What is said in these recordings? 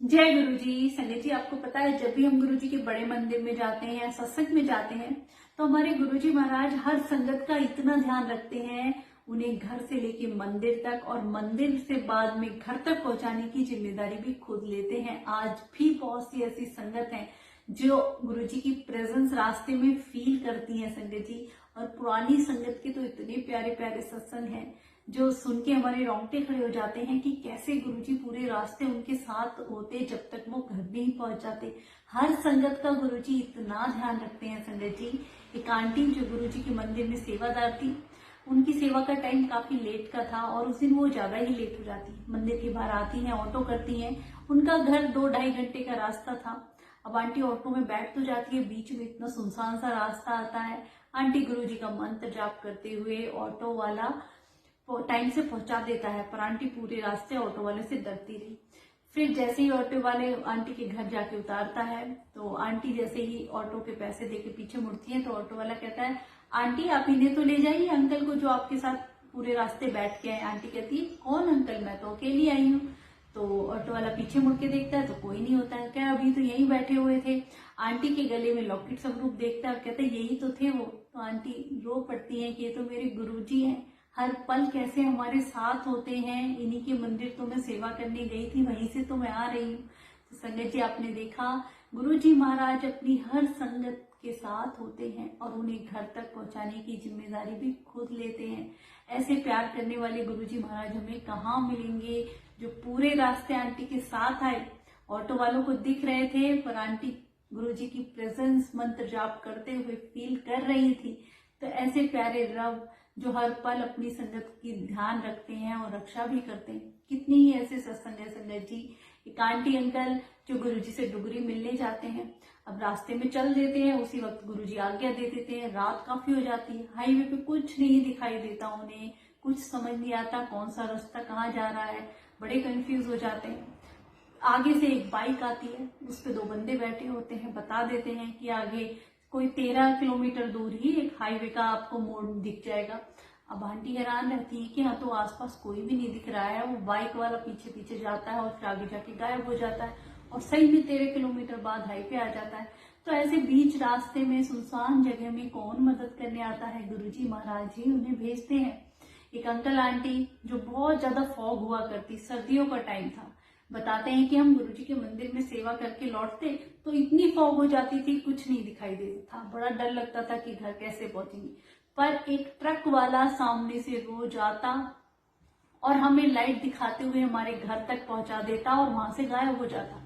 जय गुरु जी। संगत जी, आपको पता है जब भी हम गुरु जी के बड़े मंदिर में जाते हैं, सत्संग में जाते हैं, तो हमारे गुरु जी महाराज हर संगत का इतना ध्यान रखते हैं। उन्हें घर से लेके मंदिर तक और मंदिर से बाद में घर तक पहुंचाने की जिम्मेदारी भी खुद लेते हैं। आज भी बहुत सी ऐसी संगत हैं जो गुरु जी की प्रेजेंस रास्ते में फील करती है संगत जी। और पुरानी संगत के तो इतने प्यारे प्यारे सत्संग हैं जो सुन के हमारे रोंगटे खड़े हो जाते हैं कि कैसे गुरुजी पूरे रास्ते उनके साथ होते जब तक वो घर नहीं पहुंच जाते। हर संगत का गुरुजी इतना ध्यान रखते हैं संगत जी। एक आंटी जो गुरुजी के मंदिर में सेवादार थी, उनकी सेवा का टाइम काफी लेट का था और उस दिन वो ज्यादा ही लेट हो जाती। मंदिर के बाहर आती हैं, ऑटो करती हैं। उनका घर 2-2.5 घंटे का रास्ता था। अब आंटी ऑटो में बैठ तो जाती है, बीच में इतना सुनसान सा रास्ता आता है। आंटी गुरुजी का मंत्र जाप करते हुए ऑटो वाला टाइम से पहुंचा देता है, पर आंटी पूरे रास्ते ऑटो वाले से डरती रही। फिर जैसे ही ऑटो वाले आंटी के घर जाके उतारता है, तो आंटी जैसे ही ऑटो के पैसे देके पीछे मुड़ती है, तो ऑटो वाला कहता है, आंटी आप इन्हें तो ले जाइए अंकल को जो आपके साथ पूरे रास्ते बैठ के आए। आंटी कहती है, कौन अंकल, मैं तो अकेली आई हूँ। तो ऑटो वाला पीछे मुड़ के देखता है तो कोई नहीं होता है। क्या अभी तो यहीं बैठे हुए थे। आंटी के गले में लॉकेट स्वरूप देखता है और कहता है, यही तो थे वो। तो आंटी रो पड़ती है कि ये तो मेरे गुरुजी हैं, हर पल कैसे हमारे साथ होते हैं। इन्हीं के मंदिर तो मैं सेवा करने गई थी, वहीं से तो मैं आ रही हूँ। तो संगत जी, आपने देखा गुरुजी महाराज अपनी हर संगत के साथ होते हैं और उन्हें घर तक पहुंचाने की जिम्मेदारी भी खुद लेते हैं। ऐसे प्यार करने वाले गुरुजी महाराज हमें कहाँ मिलेंगे, जो पूरे रास्ते आंटी के साथ आए। ऑटो वालों को दिख रहे थे पर आंटी गुरुजी की प्रेजेंस मंत्र जाप करते हुए फील कर रही थी। तो ऐसे प्यारे रब जो हर पल अपनी संगत की ध्यान रखते हैं और रक्षा भी करते हैं। कितनी ही ऐसे सत्संग है संगत जी। एक आंटी अंकल जो गुरुजी से डुगरी मिलने जाते हैं, अब रास्ते में चल देते हैं, उसी वक्त गुरुजी आज्ञा दे देते हैं। रात काफी हो जाती है, हाईवे पे कुछ नहीं दिखाई देता, उन्हें कुछ समझ नहीं आता कौन सा रास्ता कहाँ जा रहा है। बड़े कंफ्यूज हो जाते हैं। आगे से एक बाइक आती है, उस पे 2 बंदे बैठे होते हैं, बता देते हैं कि आगे कोई 13 किलोमीटर दूर ही एक हाईवे का आपको मोड़ दिख जाएगा। अब आंटी हैरान रहती है कि हाँ, तो आसपास कोई भी नहीं दिख रहा है। वो बाइक वाला पीछे पीछे जाता है और फिर आगे जाके गायब हो जाता है और सही में 13 किलोमीटर बाद हाईवे आ जाता है। तो ऐसे बीच रास्ते में सुनसान जगह में कौन मदद करने आता है, गुरुजी महाराज ही उन्हें भेजते हैं। एक अंकल आंटी जो बहुत ज्यादा फॉग हुआ करती, सर्दियों का टाइम था, बताते हैं कि हम गुरुजी के मंदिर में सेवा करके लौटते तो इतनी फॉग हो जाती थी, कुछ नहीं दिखाई देता था, बड़ा डर लगता था कि घर कैसे पहुंचेंगे। पर एक ट्रक वाला सामने से रोज आता और हमें लाइट दिखाते हुए हमारे घर तक पहुंचा देता और वहां से गायब हो जाता।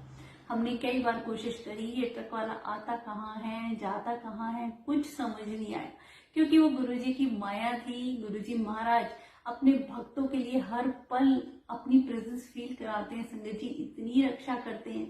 हमने कई बार कोशिश करी, ये ट्रक वाला आता कहाँ है, जाता कहाँ है, कुछ समझ नहीं आया, क्योंकि वो गुरुजी की माया थी। गुरुजी महाराज अपने भक्तों के लिए हर पल अपनी प्रेजेंस फील कराते हैं संगत जी, इतनी रक्षा करते हैं।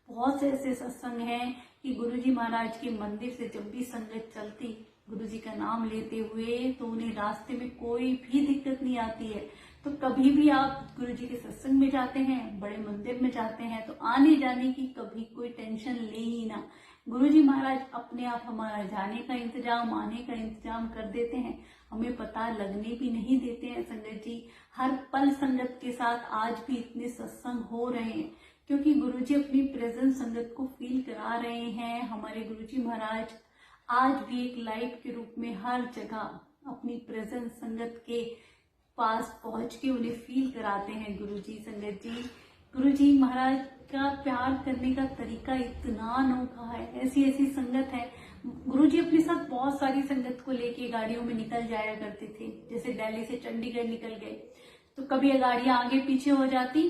बहुत से ऐसे सत्संग हैं कि गुरुजी महाराज के मंदिर से जब भी संगत चलती गुरुजी का नाम लेते हुए, तो उन्हें रास्ते में कोई भी दिक्कत नहीं आती है। तो कभी भी आप गुरुजी के सत्संग में जाते हैं, बड़े मंदिर में जाते हैं, तो आने जाने की कभी कोई टेंशन ले ही ना। गुरुजी महाराज अपने आप हमारा जाने का इंतजाम, आने का इंतजाम कर देते हैं, हमें पता लगने भी नहीं देते हैं संगत जी। हर पल संगत के साथ आज भी इतने सत्संग हो रहे हैं क्योंकि गुरुजी अपनी प्रेजेंस संगत को फील करा रहे हैं। हमारे गुरुजी महाराज आज भी एक लाइट के रूप में हर जगह अपनी प्रेजेंस संगत के पास पहुंच के उन्हें फील कराते हैं। गुरुजी संगत जी, गुरुजी महाराज का प्यार करने का तरीका इतना अनोखा है। ऐसी ऐसी संगत है। गुरुजी अपने साथ बहुत सारी संगत को लेके गाड़ियों में निकल जाया करते थे। जैसे दिल्ली से चंडीगढ़ निकल गए तो कभी गाड़ियां आगे पीछे हो जाती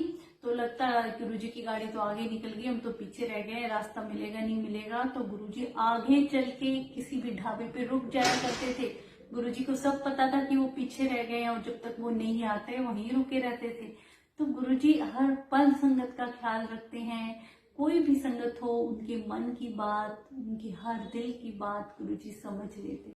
तो लगता गुरुजी की गाड़ी तो आगे निकल गई, हम तो पीछे रह गए, रास्ता मिलेगा नहीं मिलेगा। तो गुरुजी आगे चल के किसी भी ढाबे पे रुक जाया करते थे। गुरुजी को सब पता था कि वो पीछे रह गए हैं और जब तक वो नहीं आते वहीं रुके रहते थे। तो गुरुजी हर पल संगत का ख्याल रखते हैं। कोई भी संगत हो, उनके मन की बात, उनकी हर दिल की बात गुरुजी समझ लेते।